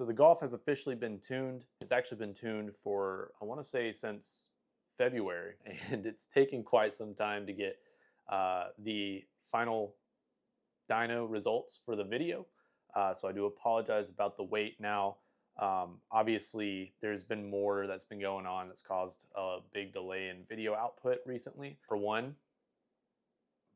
So the Golf has officially been tuned. It's actually been tuned for, I want to say, since February, and it's taken quite some time to get the final dyno results for the video. So I do apologize about the wait now. Obviously, there's been more that's been going on that's caused a big delay in video output recently. For one,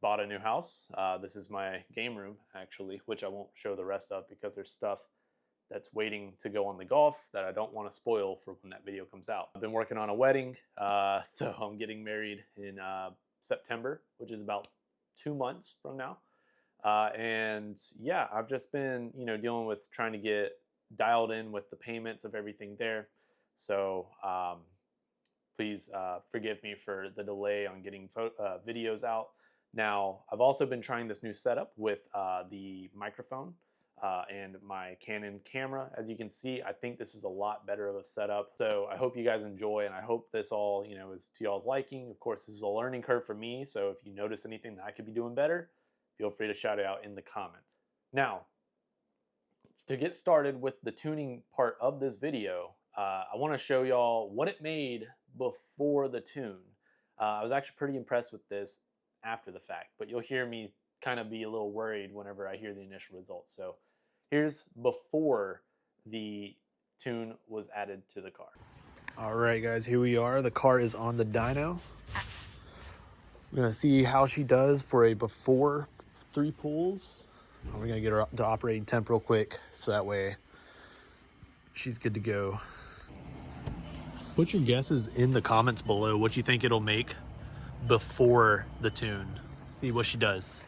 bought a new house. This is my game room, actually, which I won't show the rest of because there's stuff that's waiting to go on the Golf that I don't want to spoil for when that video comes out. I've been working on a wedding, so I'm getting married in September, which is about 2 months from now. And yeah, I've just been, dealing with trying to get dialed in with the payments of everything there. So please forgive me for the delay on getting videos out. Now, I've also been trying this new setup with the microphone and my Canon camera. As you can see, I think this is a lot better of a setup. So I hope you guys enjoy, and I hope this all, is to y'all's liking. Of course, this is a learning curve for me, so if you notice anything that I could be doing better, feel free to shout it out in the comments. Now, to get started with the tuning part of this video, I want to show y'all what it made before the tune. I was actually pretty impressed with this after the fact, but you'll hear me kind of be a little worried whenever I hear the initial results. So here's before the tune was added to the car. All right, guys, here we are. The car is on the dyno. We're gonna see how she does for a before 3 pulls. We're gonna get her up to operating temp real quick, so that way she's good to go. Put your guesses in the comments below what you think it'll make before the tune. See what she does.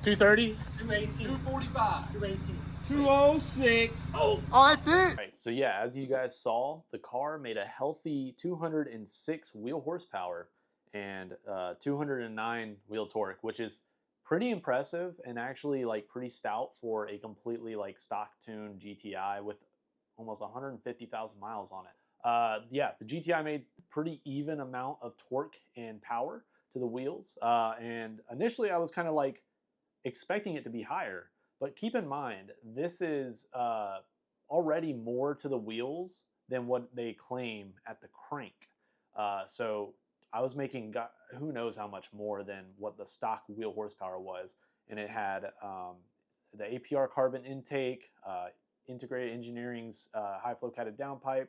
$230? 218. 245. 218. 206. Oh, that's it. All right, so yeah, as you guys saw, the car made a healthy 206 wheel horsepower and 209 wheel torque, which is pretty impressive and actually like pretty stout for a completely like stock tuned GTI with almost 150,000 miles on it. Yeah, the GTI made pretty even amount of torque and power to the wheels. And initially I was kind of like expecting it to be higher, but keep in mind, this is already more to the wheels than what they claim at the crank. So I was making who knows how much more than what the stock wheel horsepower was. And it had the APR carbon intake, Integrated Engineering's high flow catted downpipe,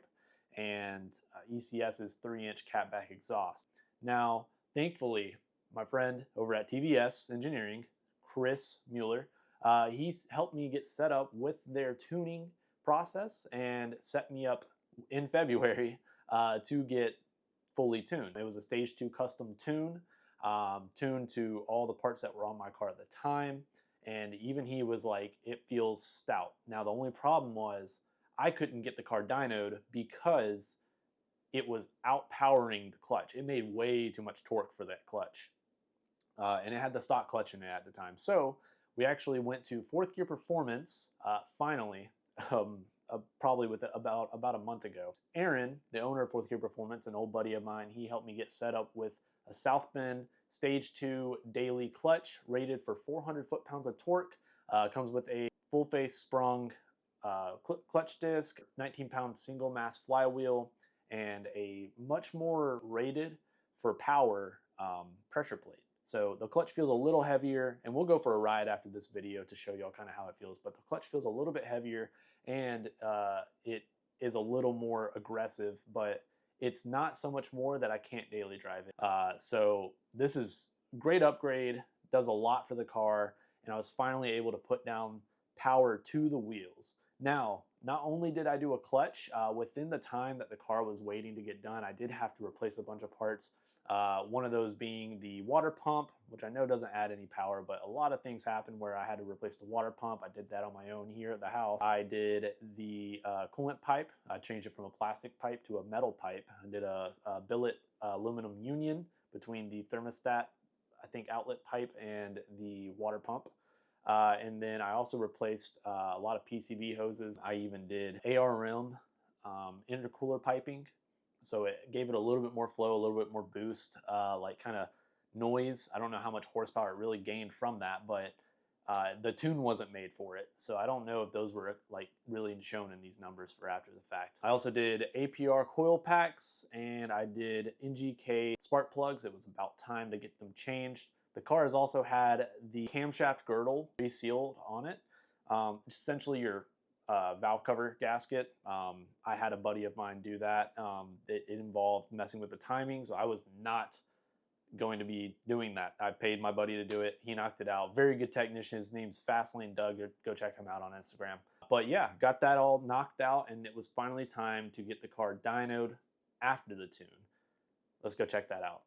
and ECS's 3-inch catback exhaust. Now, thankfully, my friend over at TVS Engineering, Chris Mueller, he's helped me get set up with their tuning process and set me up in February to get fully tuned. It was a stage 2 custom tune, tuned to all the parts that were on my car at the time. And even he was like, it feels stout. Now, the only problem was I couldn't get the car dynoed because it was outpowering the clutch. It made way too much torque for that clutch. And it had the stock clutch in it at the time. So we actually went to 4th Gear Performance, finally, probably with about a month ago. Aaron, the owner of 4th Gear Performance, an old buddy of mine, he helped me get set up with a South Bend Stage 2 daily clutch rated for 400 foot-pounds of torque. Comes with a full-face sprung clutch disc, 19-pound single-mass flywheel, and a much more rated for power pressure plate. So the clutch feels a little heavier, and we'll go for a ride after this video to show y'all kind of how it feels, but the clutch feels a little bit heavier, and it is a little more aggressive, but It's not so much more that I can't daily drive it. So this is great upgrade, does a lot for the car, and I was finally able to put down power to the wheels. Now, not only did I do a clutch, within the time that the car was waiting to get done, I did have to replace a bunch of parts. One of those being the water pump, which I know doesn't add any power, but a lot of things happened where I had to replace the water pump. I did that on my own here at the house. I did the coolant pipe. I changed it from a plastic pipe to a metal pipe. I did a billet aluminum union between the thermostat, I think, outlet pipe and the water pump. And then I also replaced a lot of PCV hoses. I even did ARM intercooler piping. So it gave it a little bit more flow, a little bit more boost, like kind of noise. I don't know how much horsepower it really gained from that, but the tune wasn't made for it. So I don't know if those were like really shown in these numbers for after the fact. I also did APR coil packs and I did NGK spark plugs. It was about time to get them changed. The car has also had the camshaft girdle resealed on it. Essentially your valve cover gasket. I had a buddy of mine do that. It involved messing with the timing, so I was not going to be doing that. I paid my buddy to do it. He knocked it out. Very good technician. His name's Fastlane Doug. Go check him out on Instagram. But yeah, got that all knocked out, and it was finally time to get the car dynoed after the tune. Let's go check that out.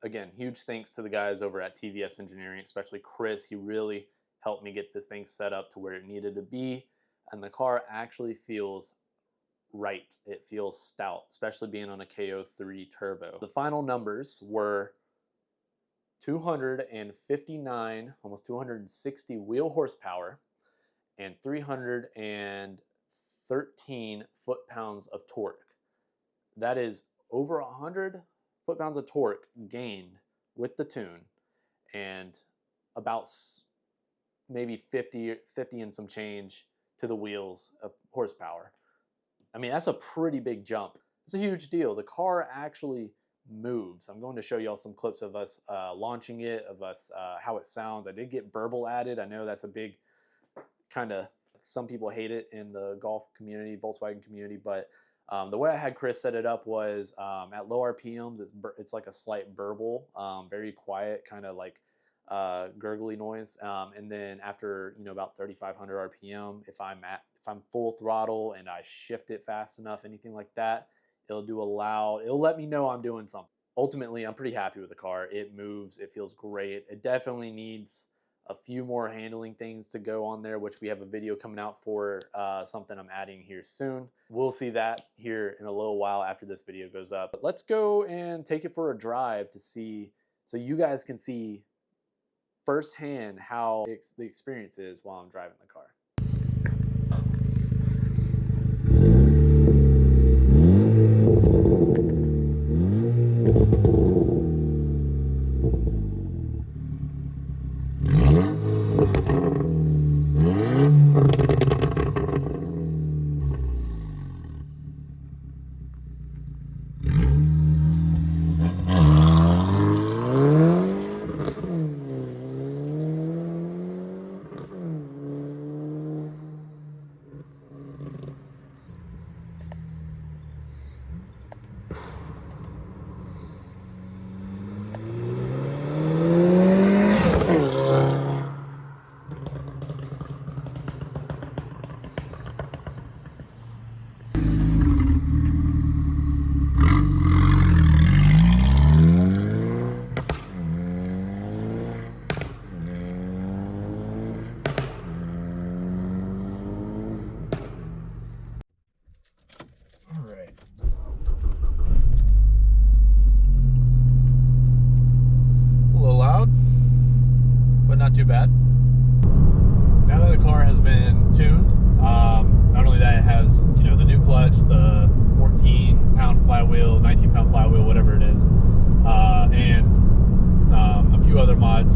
Again, huge thanks to the guys over at TVS Engineering, especially Chris. He really helped me get this thing set up to where it needed to be. And the car actually feels right. It feels stout, especially being on a KO3 turbo. The final numbers were 259, almost 260 wheel horsepower and 313 foot-pounds of torque. That is over 100 foot-pounds of torque gained with the tune and about maybe 50 and some change to the wheels of horsepower. I mean, that's a pretty big jump. It's a huge deal. The car actually moves. I'm going to show y'all some clips of us launching it, of us how it sounds. I did get burble added. I know that's a big kind of, some people hate it in the Golf community, Volkswagen community, but the way I had Chris set it up was at low RPMs, it's like a slight burble, very quiet, kind of like gurgly noise. And then after about 3,500 RPM, if I'm full throttle and I shift it fast enough, anything like that, it'll let me know I'm doing something. Ultimately, I'm pretty happy with the car. It moves, it feels great. It definitely needs a few more handling things to go on there, which we have a video coming out for, something I'm adding here soon. We'll see that here in a little while after this video goes up. But let's go and take it for a drive to see, so you guys can see firsthand how the experience is while I'm driving the car. too bad. Now that the car has been tuned, not only that, it has, you know, the new clutch, the 14-pound flywheel, 19-pound flywheel, whatever it is, and a few other mods.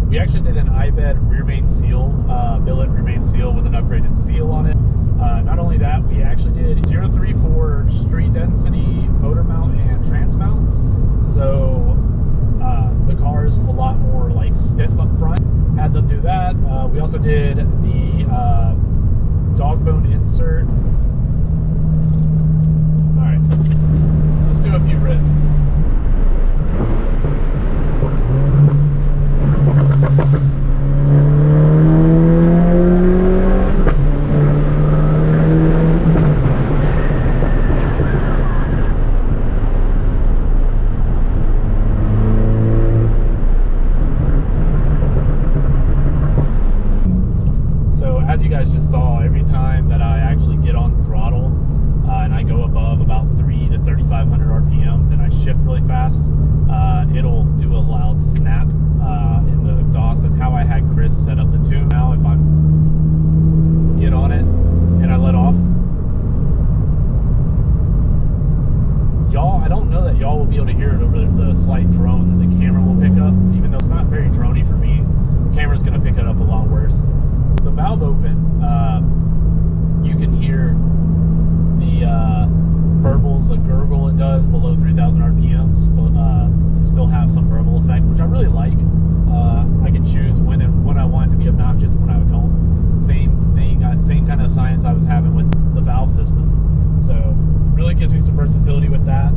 We actually did an iBed rear main seal, billet rear main seal with an upgraded seal on it. Not only that, we actually did 034 street density motor mount and trans mount. So the car's a lot more like stiff up front. Had them do that. We also did the dog bone insert. All right, let's do a few rips. As you guys just saw, every time that I actually get on throttle and I go above about 3 to 3,500 RPMs and I shift really fast, it'll do a loud snap in the exhaust. That's how I had Chris set up the tune. Now if I get on it and I let off, y'all, I don't know that y'all will be able to hear it over the slight drone that the camera will pick up. Even though it's not very droney for me, the camera's going to pick it up a lot worse. The valve open, you can hear the burbles, the gurgle it does below 3,000 RPMs to still have some burble effect, which I really like. I can choose when I want it to be obnoxious and when I would home. Same thing, same kind of science I was having with the valve system. So really gives me some versatility with that.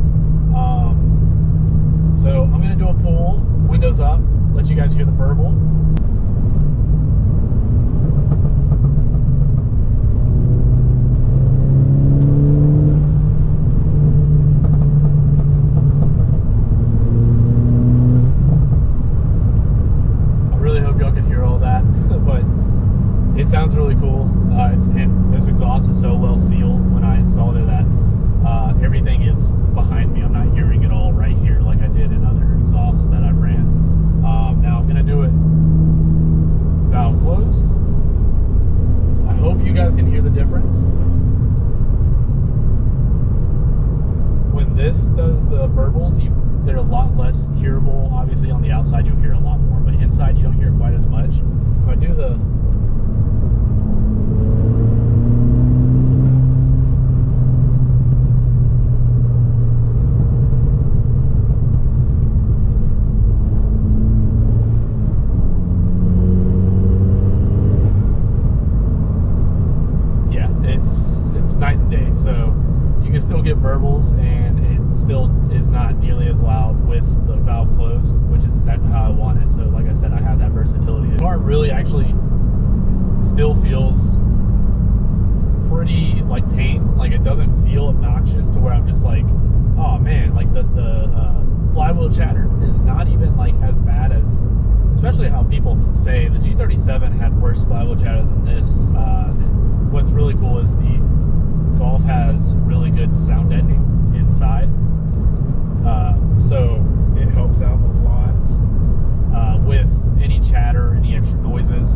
So I'm going to do a pull, windows up, let you guys hear the burble. It sounds really cool. And this exhaust is so well sealed when I installed it that everything is behind me. I'm not hearing it all right here like I did in other exhausts that I've ran. Now I'm going to do it valve closed. I hope you guys can hear the difference. When this does the burbles, they're a lot less hearable. Obviously on the outside you'll hear a lot more, but inside you don't hear quite as much. If I do the night and day, so you can still get burbles and it still is not nearly as loud with the valve closed, which is exactly how I want it. So like I said, I have that versatility. The car really actually still feels pretty like tame. Like it doesn't feel obnoxious to where I'm just like, oh man, like the flywheel chatter is not even like as bad as, especially how people say the G37 had worse flywheel chatter than this. What's really cool is the Golf has really good sound deadening inside, so it helps out a lot with any chatter, any extra noises.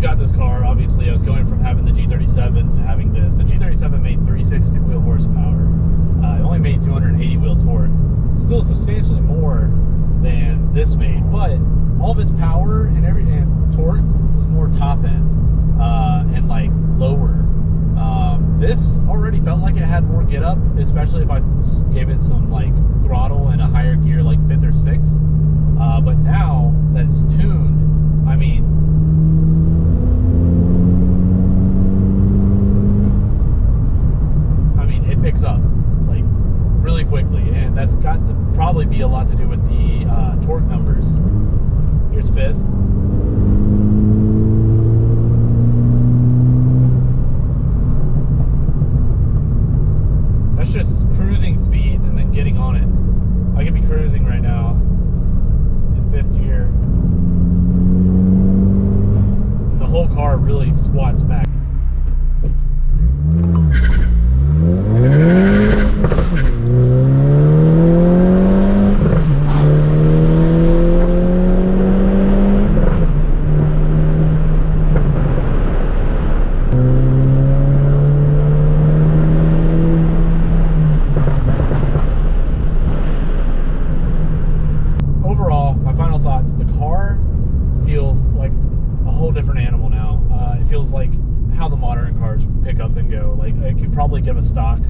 Got this car, obviously I was going from having the G37 to having this. The G37 made 360 wheel horsepower. It only made 280 wheel torque. Still substantially more than this made, but all of its power and torque was more top end and like lower. This already felt like it had more get up, especially if I gave it some like throttle and a higher gear like 5th or 6th. But now that it's tuned, I mean, it picks up like really quickly, and that's got to probably be a lot to do with the torque numbers. Here's 5th. That's just give a stock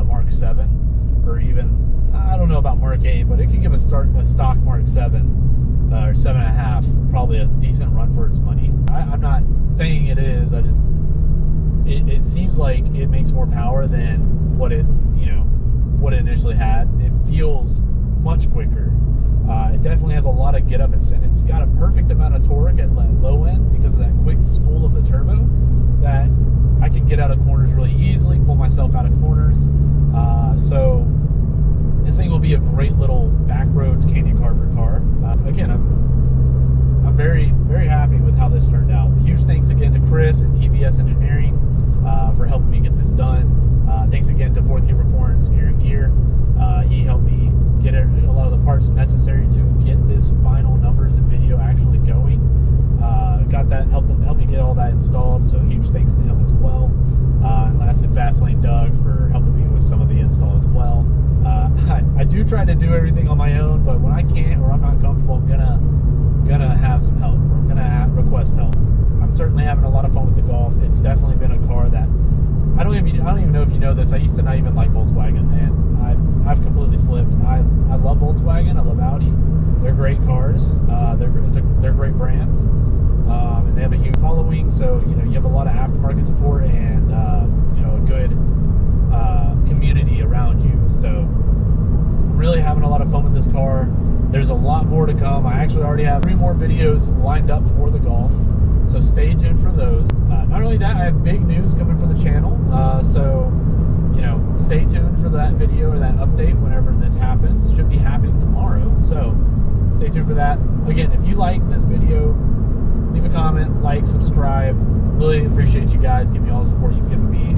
Mark 7, or even, I don't know about Mark 8, but it could give a stock Mark 7 or 7.5 probably a decent run for its money. I'm not saying it is. I just it seems like it makes more power than what it initially had. It feels much quicker. It definitely has a lot of get up, and it's got a perfect amount of torque at low end because of that quick spool of the turbo, that I can get out of corners really easily, pull myself out of corners. So this thing will be a great little backroads canyon carver car. Again, I'm very, very happy with how this turned out. Huge thanks again to Chris and TVS Engineering for helping me get this done. Thanks again to Fourth Gear Performance, Aaron Gear. He helped me get a lot of the parts necessary to get this final numbers and video actually going. Got that, helped me get all that installed, so huge thanks to him as well. And lastly, Fastlane Doug for helping me with some of the install as well. I do try to do everything on my own, but when I can't or I'm not comfortable, I'm gonna have some help, or I'm gonna request help. I'm certainly having a lot of fun with the Golf. It's definitely been a car that I don't even know if you know this. I used to not even like Volkswagen, and I've completely flipped. I love Volkswagen. I love Audi. They're great cars. They're great brands, and they have a huge following. So you have a lot of aftermarket support and a good community around you. So I'm really having a lot of fun with this car. There's a lot more to come. I actually already have 3 more videos lined up for the Golf, so stay tuned for those. Not only that, I have big news coming for the channel, so stay tuned for that video or that update whenever this happens. Should be happening tomorrow, so stay tuned for that. Again, if you like this video, leave a comment, like, subscribe. Really appreciate you guys giving me all the support you've given me,